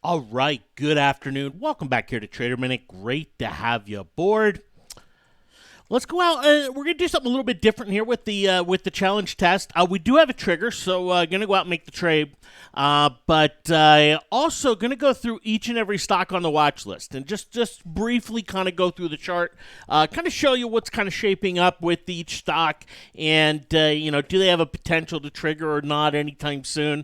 All right, good afternoon. Welcome back here to Trader Minute. Great to have you aboard. Let's go out. We're gonna do something a little bit different here with the challenge test. We do have a trigger, so gonna go out and make the trade. But also gonna go through each and every stock on the watch list and just briefly kind of go through the chart, kind of show you what's kind of shaping up with each stock, and do they have a potential to trigger or not anytime soon?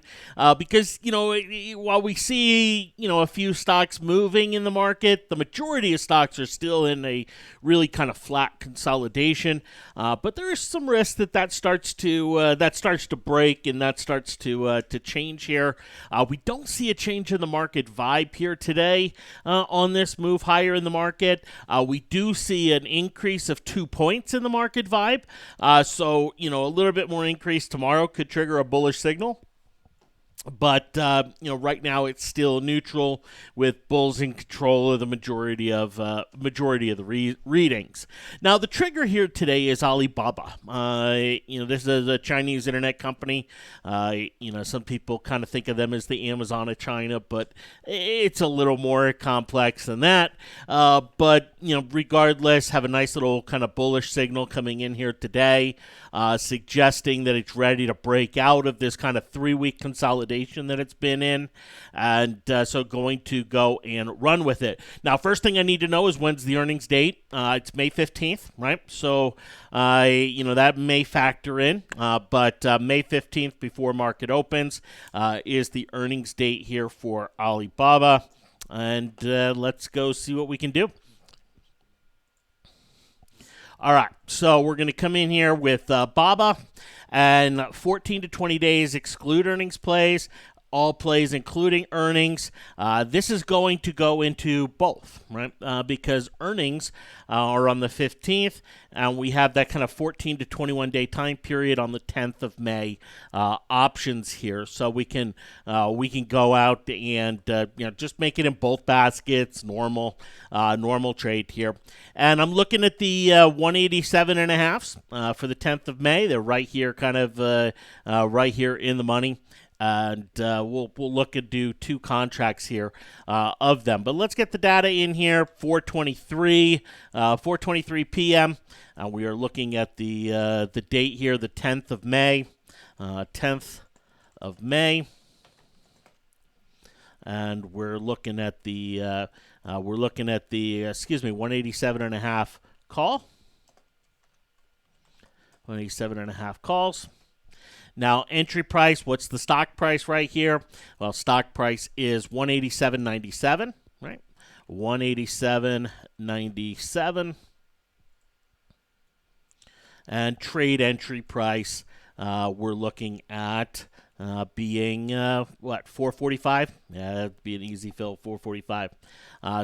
Because while we see a few stocks moving in the market, the majority of stocks are still in a really kind of flat consolidation, but there is some risk that starts to break and that starts to change here. We don't see a change in the market vibe here today on this move higher in the market. We do see an increase of 2 points in the market vibe, so a little bit more increase tomorrow could trigger a bullish signal. But right now it's still neutral with bulls in control of the majority of the readings. Now the trigger here today is Alibaba. This is a Chinese internet company. Some people kind of think of them as the Amazon of China, but it's a little more complex than that. But regardless, have a nice little kind of bullish signal coming in here today, suggesting that it's ready to break out of this kind of 3-week consolidation that it's been in, and so going to go and run with it. Now, first thing I need to know is when's the earnings date. It's May 15th, right? So, that may factor in, but May 15th before market opens is the earnings date here for Alibaba, and let's go see what we can do. All right, so we're going to come in here with Baba, and 14 to 20 days exclude earnings plays, all plays including earnings. This is going to go into both, right? Because earnings are on the 15th, and we have that kind of 14 to 21 day time period on the 10th of May options here. So we can go out and just make it in both baskets, normal trade here. And I'm looking at the 187 and a halves for the 10th of May. They're right here, kind of right here in the money. And we'll look and do 2 contracts here of them. But let's get the data in here. 4:23 p.m. We are looking at the date here, the 10th of May. 10th of May. And we're looking at the 187 and a half call. 187 and a half calls. Now, entry price, what's the stock price right here? Well, stock price is 187.97, right? 187.97. And trade entry price, we're looking at being, 445? Yeah, that'd be an easy fill, 445.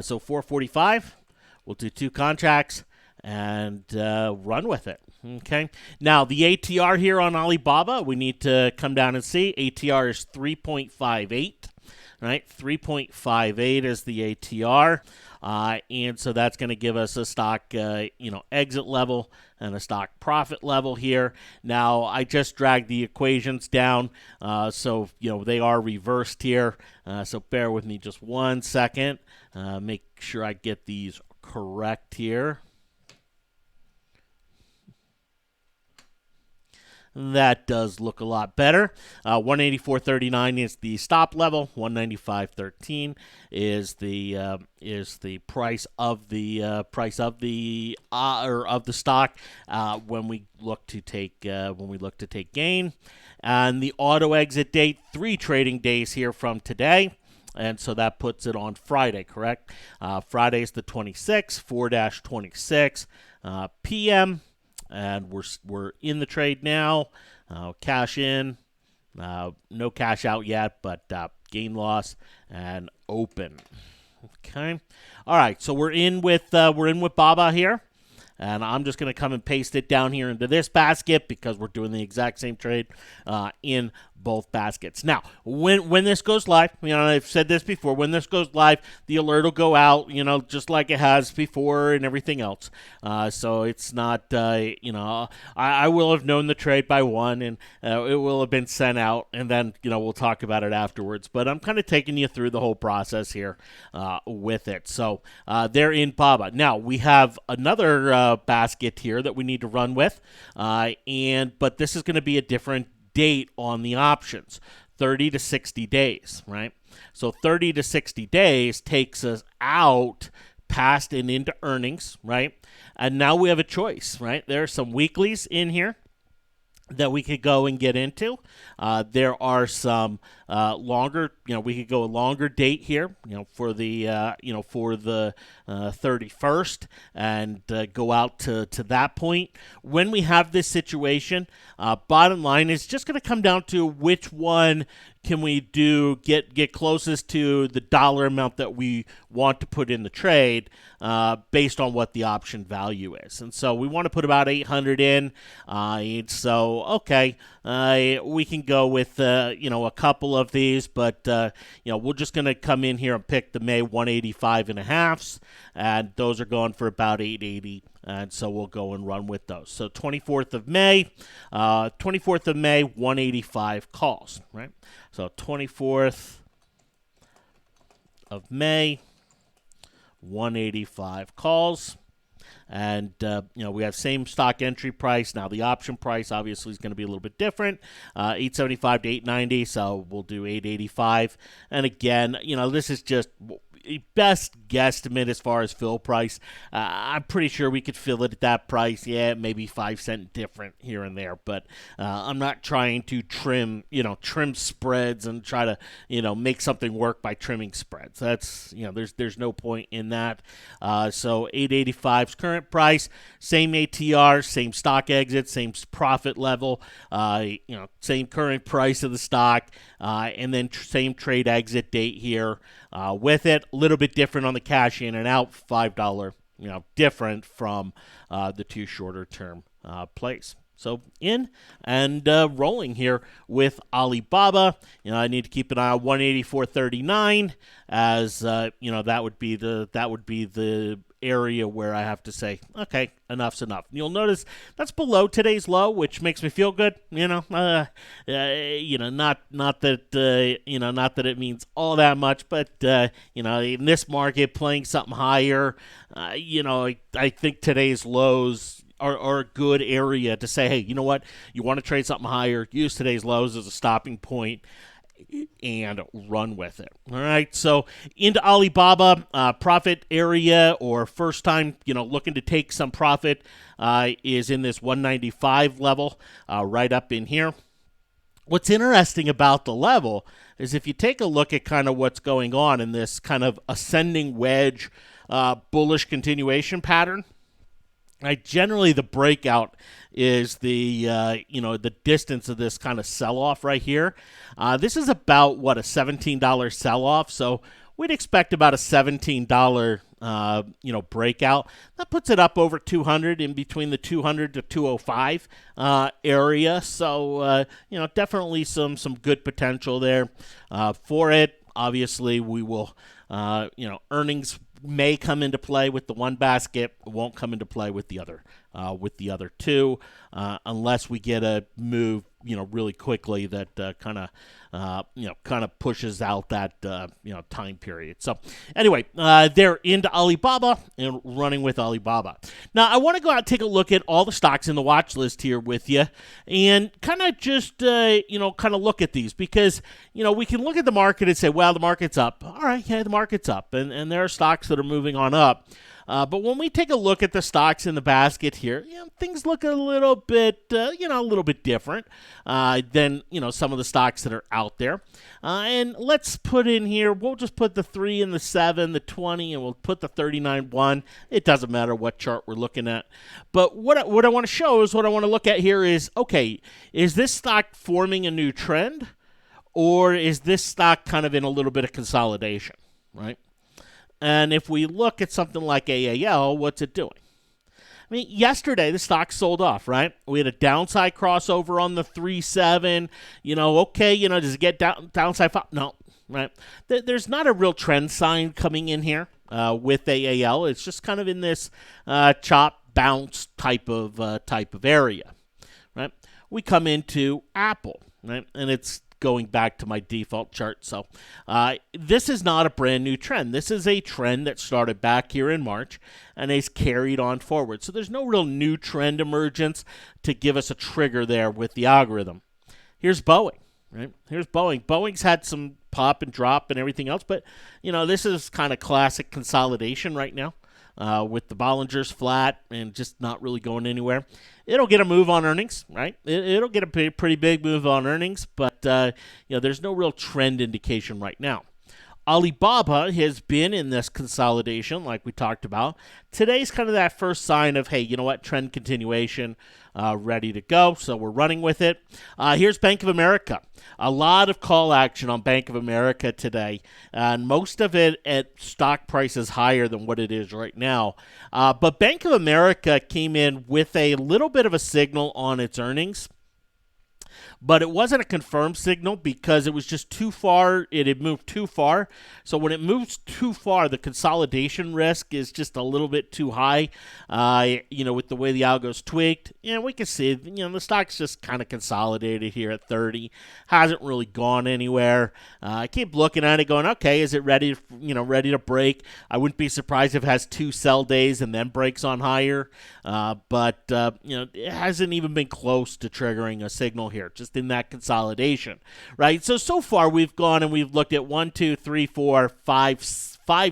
So 445, we'll do 2 contracts and run with it. Okay. Now, the ATR here on Alibaba, we need to come down and see. ATR is 3.58, right? 3.58 is the ATR. And so that's going to give us a stock, exit level and a stock profit level here. Now, I just dragged the equations down, so, they are reversed here. So bear with me just 1 second. Make sure I get these correct here. That does look a lot better. 184.39 is the stop level. 195.13 is the price of the stock when we look to take gain. And the auto exit date, 3 trading days here from today. And so that puts it on Friday, correct? Friday's the 26th, 4-26 p.m. And we're in the trade now. Cash in, no cash out yet, but gain loss and open. Okay, all right. So we're in with Baba here, and I'm just going to come and paste it down here into this basket because we're doing the exact same trade in both baskets. Now, when this goes live, I've said this before, when this goes live, the alert will go out, just like it has before and everything else. So it's not, I will have known the trade by 1, and it will have been sent out, and then, we'll talk about it afterwards. But I'm kind of taking you through the whole process here with it. So they're in BABA. Now, we have another basket here that we need to run with, but this is going to be a different date on the options, 30 to 60 days, right? So 30 to 60 days takes us out past and into earnings, right? And now we have a choice, right? There are some weeklies in here that we could go and get into. There are some longer, we could go a longer date here, for the 31st and go out to that point. When we have this situation, bottom line is just going to come down to which one can we get closest to the dollar amount that we want to put in the trade based on what the option value is. And so we want to put about 800 in. Okay, we can go with, a couple of these, but, we're just going to come in here and pick the May 185 and a halves, and those are going for about 880. And so we'll go and run with those. So 24th of May, 185 calls, right? So 24th of May, 185 calls. And, we have same stock entry price. Now, the option price obviously is going to be a little bit different, 875 to 890, so we'll do 885. And again, this is just best guesstimate as far as fill price. I'm pretty sure we could fill it at that price. Yeah, maybe 5 cent different here and there, but I'm not trying to trim spreads and try to, make something work by trimming spreads. That's, there's no point in that. So 885's current price, same ATR, same stock exit, same profit level, same current price of the stock, and then same trade exit date here with it. A little bit different on the cash in and out, $5, different from the 2 shorter term plays. So in and rolling here with Alibaba. I need to keep an eye on 184.39 as that would be the area where I have to say, okay, enough's enough. You'll notice that's below today's low, which makes me feel good. Not that it means all that much, but in this market, playing something higher, I think today's lows are a good area to say, hey, you know what? You want to trade something higher, use today's lows as a stopping point and run with it. All right, so into Alibaba, profit area or first time, looking to take some profit is in this 195 level, right up in here. What's interesting about the level is if you take a look at kind of what's going on in this kind of ascending wedge bullish continuation pattern, generally the breakout is the distance of this kind of sell-off right here. This is about, a $17 sell-off, so we'd expect about a $17 breakout. That puts it up over 200, in between the 200 to 205 area, so definitely some good potential there for it. Obviously, we will, earnings may come into play with the one basket, won't come into play with the other two, unless we get a move, really quickly that kind of pushes out that time period. So anyway, they're into Alibaba and running with Alibaba. Now I want to go out and take a look at all the stocks in the watch list here with you, and kind of just look at these, because we can look at the market and say, well, the market's up. All right, yeah, the market's up, and there are stocks that are moving on up. But when we take a look at the stocks in the basket here, things look a little bit, different than some of the stocks that are out there. And let's put in here, we'll just put the 3 and the 7, the 20, and we'll put the 39.1. It doesn't matter what chart we're looking at. But what I want to show is, what I want to look at here is, okay, is this stock forming a new trend, or is this stock kind of in a little bit of consolidation, right? And if we look at something like AAL, what's it doing? I mean, yesterday the stock sold off, right? We had a downside crossover on the 3-7. Okay, does it get downside 5? No, right? There's not a real trend sign coming in here with AAL. It's just kind of in this chop bounce type of area, right? We come into Apple, right? And it's going back to my default chart. So this is not a brand new trend. This is a trend that started back here in March and is carried on forward. So there's no real new trend emergence to give us a trigger there with the algorithm. Here's Boeing, right? Here's Boeing. Boeing's had some pop and drop and everything else, but this is kind of classic consolidation right now. With the Bollingers flat and just not really going anywhere. It'll get a move on earnings, right? It'll get a pretty big move on earnings, but there's no real trend indication right now. Alibaba has been in this consolidation like we talked about. Today's kind of that first sign of, hey, you know what, trend continuation, ready to go, so we're running with it. Here's Bank of America. A lot of call action on Bank of America today, and most of it at stock prices higher than what it is right now. But Bank of America came in with a little bit of a signal on its earnings. But it wasn't a confirmed signal because it was just too far. It had moved too far. So when it moves too far, the consolidation risk is just a little bit too high, with the way the algo's tweaked. We can see, the stock's just kind of consolidated here at 30. Hasn't really gone anywhere. I keep looking at it going, okay, is it ready to break? I wouldn't be surprised if it has 2 sell days and then breaks on higher. But it hasn't even been close to triggering a signal here, just in that consolidation, right? So far we've gone and we've looked at 1, 2, 3, 4, 5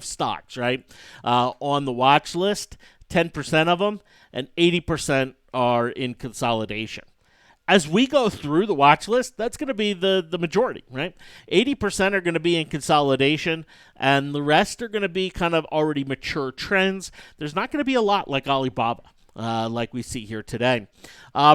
stocks, right? On the watch list, 10% of them, and 80% are in consolidation. As we go through the watch list, that's going to be the majority, right? 80% are going to be in consolidation, and the rest are going to be kind of already mature trends. There's not going to be a lot like Alibaba. Like we see here today.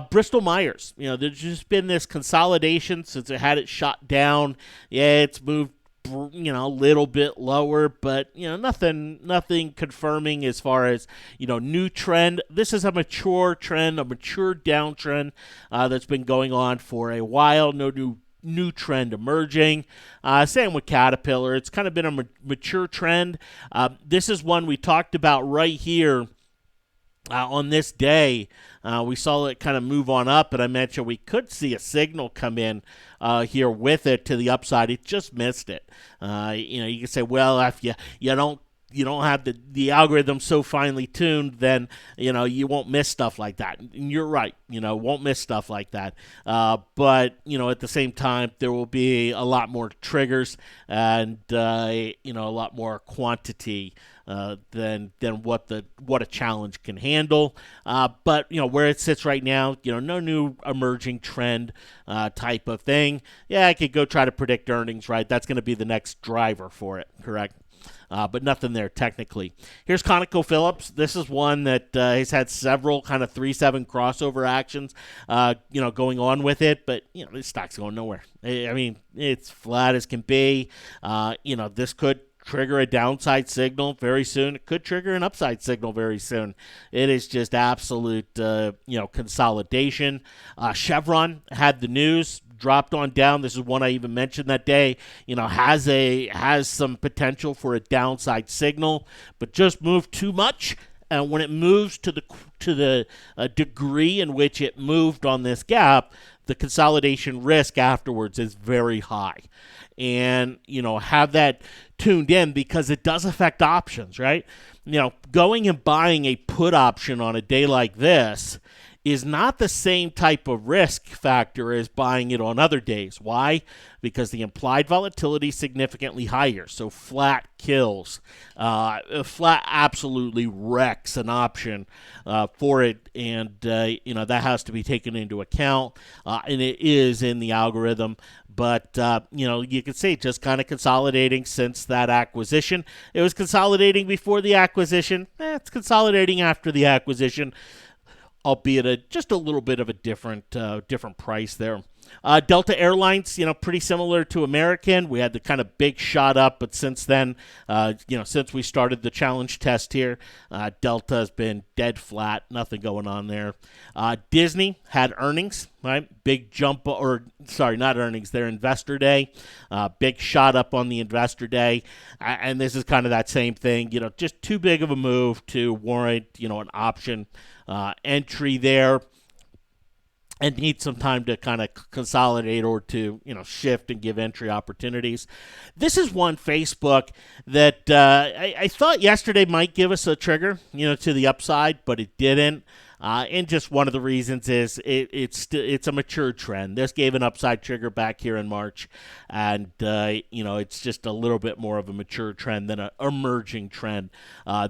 Bristol Myers, there's just been this consolidation since it had it shot down. Yeah, it's moved, a little bit lower, but, nothing confirming as far as, new trend. This is a mature trend, a mature downtrend that's been going on for a while. No new trend emerging. Same with Caterpillar. It's kind of been a mature trend. This is one we talked about right here. On this day, we saw it kind of move on up, and I mentioned we could see a signal come in here with it to the upside. It just missed it. You can say, well, if you don't have the algorithm so finely tuned, then you won't miss stuff like that. And you're right, won't miss stuff like that. But at the same time, there will be a lot more triggers and a lot more quantity than what a challenge can handle. But where it sits right now, no new emerging trend type of thing. Yeah, I could go try to predict earnings, right? That's going to be the next driver for it, correct? But nothing there technically. Here's ConocoPhillips. This is one that has had several kind of 3-7 crossover actions, going on with it. But this stock's going nowhere. I mean, it's flat as can be. This could trigger a downside signal very soon. It could trigger an upside signal very soon. It is just absolute, consolidation. Chevron had the news, dropped on down. This is one I even mentioned that day. Has some potential for a downside signal, but just moved too much. And when it moves to the degree in which it moved on this gap, the consolidation risk afterwards is very high. And, have that tuned in because it does affect options, right? Going and buying a put option on a day like this is not the same type of risk factor as buying it on other days. Why? Because the implied volatility is significantly higher. So flat kills. Flat absolutely wrecks an option for it. And, that has to be taken into account. And it is in the algorithm. But, you can see just kind of consolidating since that acquisition. It was consolidating before the acquisition. It's consolidating after the acquisition, albeit just a little bit of a different price there. Delta Airlines, pretty similar to American. We had the kind of big shot up, but since then, since we started the challenge test here, Delta has been dead flat, nothing going on there. Disney had earnings, right? Big jump, or sorry, not earnings, their investor day. Big shot up on the investor day. And this is kind of that same thing, just too big of a move to warrant, an option entry there. And need some time to kind of consolidate or to, shift and give entry opportunities. This is one, Facebook, that I thought yesterday might give us a trigger, to the upside, but it didn't. And just one of the reasons is it's a mature trend. This gave an upside trigger back here in March, and it's just a little bit more of a mature trend than an emerging trend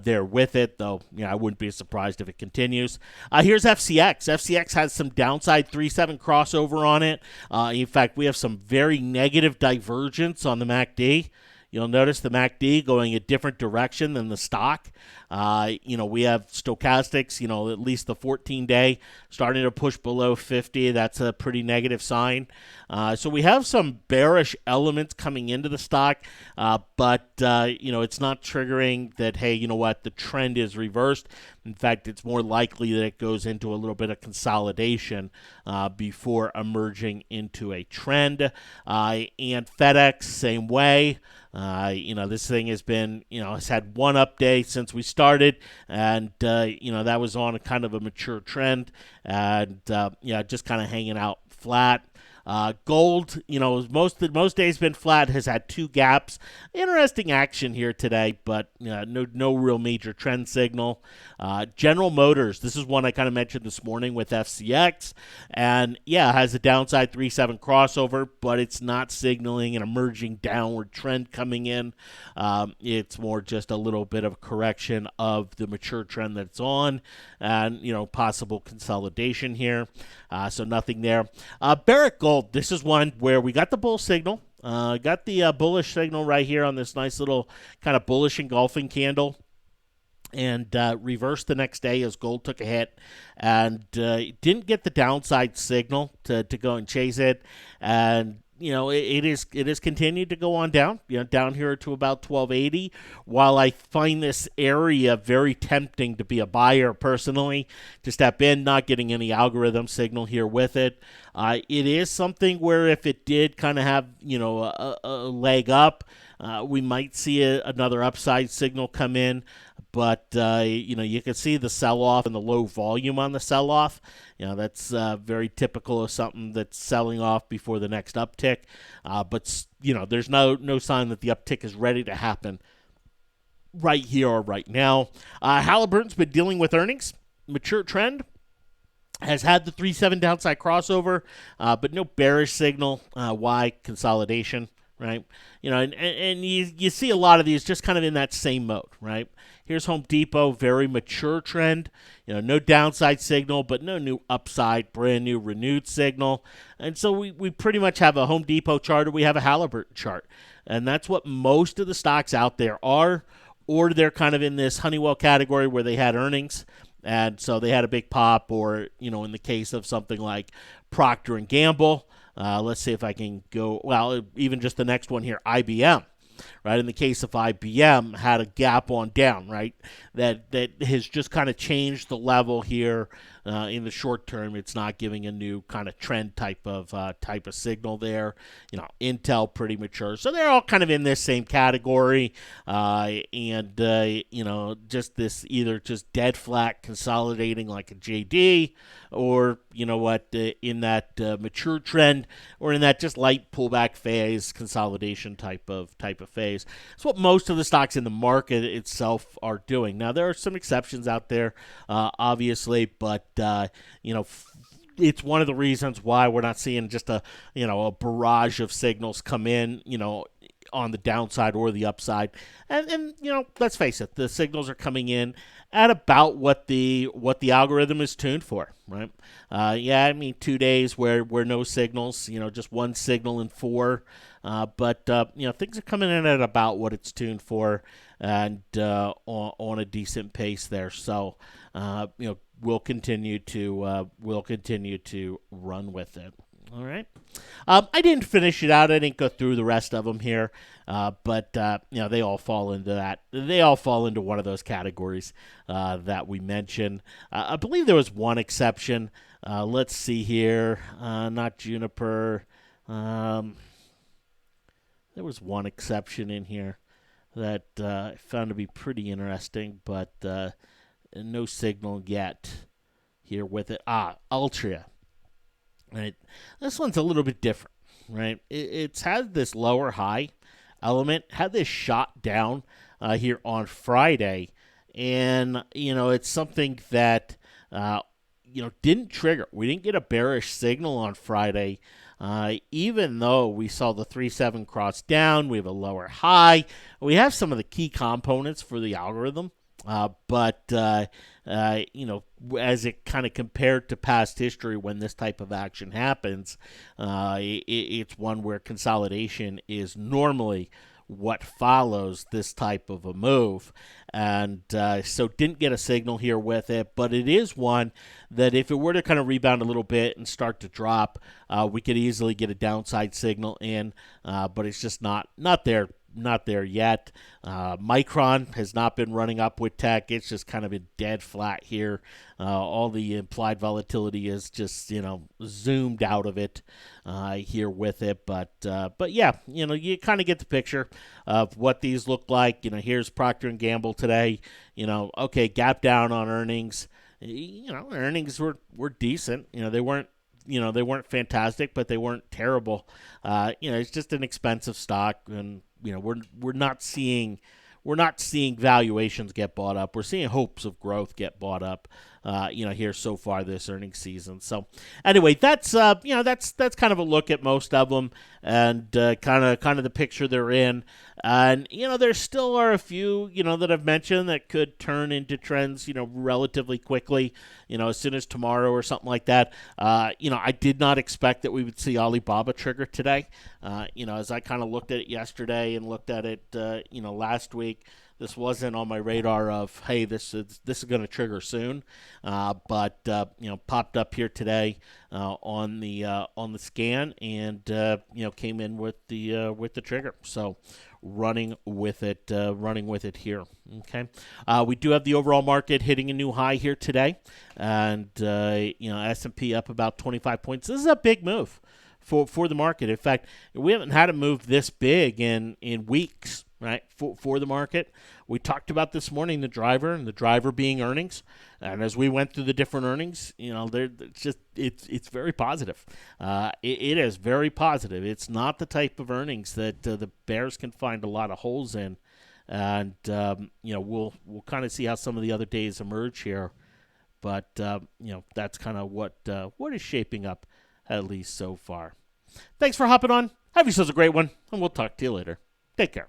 there with it. Though I wouldn't be surprised if it continues. Here's FCX. FCX has some downside 3-7 crossover on it. In fact, we have some very negative divergence on the MACD. You'll notice the MACD going a different direction than the stock. We have stochastics, at least the 14-day starting to push below 50. That's a pretty negative sign. So we have some bearish elements coming into the stock, but it's not triggering that, hey, you know what, the trend is reversed. In fact, it's more likely that it goes into a little bit of consolidation before emerging into a trend. And FedEx, same way. This thing has been, has had one update since we started, and, that was on a kind of a mature trend, and, just kind of hanging out flat. Gold, most days been flat, has had two gaps. Interesting action here today, but no real major trend signal. General Motors, this is one I kind of mentioned this morning with FCX, and has a downside 3-7 crossover, but it's not signaling an emerging downward trend coming in. It's more just a little bit of correction of the mature trend that it's on, and possible consolidation here. So nothing there. Barrick Gold. This is one where we got the bull signal. Got the bullish signal right here on this nice little kind of bullish engulfing candle. And reversed the next day as gold took a hit. And didn't get the downside signal to go and chase it. And it is continued to go on down, down here to about 1280. While I find this area very tempting to be a buyer personally, to step in, not getting any algorithm signal here with it. It is something where if it did kind of have, a leg up, we might see another upside signal come in. But, you can see the sell-off and the low volume on the sell-off. That's very typical of something that's selling off before the next uptick. But, there's no sign that the uptick is ready to happen right here or right now. Halliburton's been dealing with earnings. Mature trend. Has had the 3-7 downside crossover, but no bearish signal. Why? Consolidation. Right, and you see a lot of these just kind of in that same mode, right? Here's Home Depot, very mature trend, no downside signal, but no new upside, brand new renewed signal, and so we pretty much have a Home Depot chart or we have a Halliburton chart, and that's what most of the stocks out there are, or they're kind of in this Honeywell category where they had earnings, and so they had a big pop, or in the case of something like Procter and Gamble. Let's see if I can go, even just the next one here, IBM, right? In the case of IBM, had a gap on down, right? That has just kind of changed the level here in the short term. It's not giving a new kind of trend type of signal there. Intel pretty mature. So they're all kind of in this same category. Just this either just dead flat consolidating like a JD, or in that mature trend, or in that just light pullback phase, consolidation type of phase. It's what most of the stocks in the market itself are doing. Now there are some exceptions out there, obviously, but it's one of the reasons why we're not seeing just a barrage of signals come in, on the downside or the upside. And let's face it, the signals are coming in at about what the algorithm is tuned for, right? 2 days where no signals, just one signal in 4. But things are coming in at about what it's tuned for, and on a decent pace there. So, we'll continue to run with it. All right. I didn't finish it out. I didn't go through the rest of them here, but they all fall into that. They all fall into one of those categories that we mentioned. I believe there was one exception. Let's see here. Not juniper. There was one exception in here that I found to be pretty interesting, but no signal yet here with it. Altria. Right, this one's a little bit different. Right, it's had this lower high element, had this shot down here on Friday, and it's something that didn't trigger. We didn't get a bearish signal on Friday. Even though we saw the 3-7 cross down, we have a lower high. We have some of the key components for the algorithm. But as it kind of compared to past history when this type of action happens, it's one where consolidation is normally what follows this type of a move. And so didn't get a signal here with it, but it is one that if it were to kind of rebound a little bit and start to drop, we could easily get a downside signal in, but it's just not there. Not there yet. Micron has not been running up with tech. It's just kind of been dead flat here. All the implied volatility is just zoomed out of it here with it. But yeah, you kind of get the picture of what these look like. Here's Procter and Gamble today. Okay, gap down on earnings. Earnings were decent. They weren't fantastic, but they weren't terrible. It's just an expensive stock, and we're not seeing valuations get bought up. We're seeing hopes of growth get bought up. Here so far this earnings season. So anyway, that's kind of a look at most of them and kind of the picture they're in. And there still are a few that I've mentioned that could turn into trends relatively quickly. As soon as tomorrow or something like that. I did not expect that we would see Alibaba trigger today. As I kind of looked at it yesterday and looked at it last week. This wasn't on my radar of, hey, this is going to trigger soon, but popped up here today on the scan and came in with the trigger. So running with it here. Okay, we do have the overall market hitting a new high here today, and S&P up about 25 points. This is a big move for the market. In fact, we haven't had a move this big in weeks. Right, for the market. We talked about this morning the driver being earnings, and as we went through the different earnings, it's very positive. It is very positive. It's not the type of earnings that the bears can find a lot of holes in, and we'll kind of see how some of the other days emerge here, but that's kind of what is shaping up at least so far. Thanks for hopping on. Have yourselves a great one, and we'll talk to you later. Take care.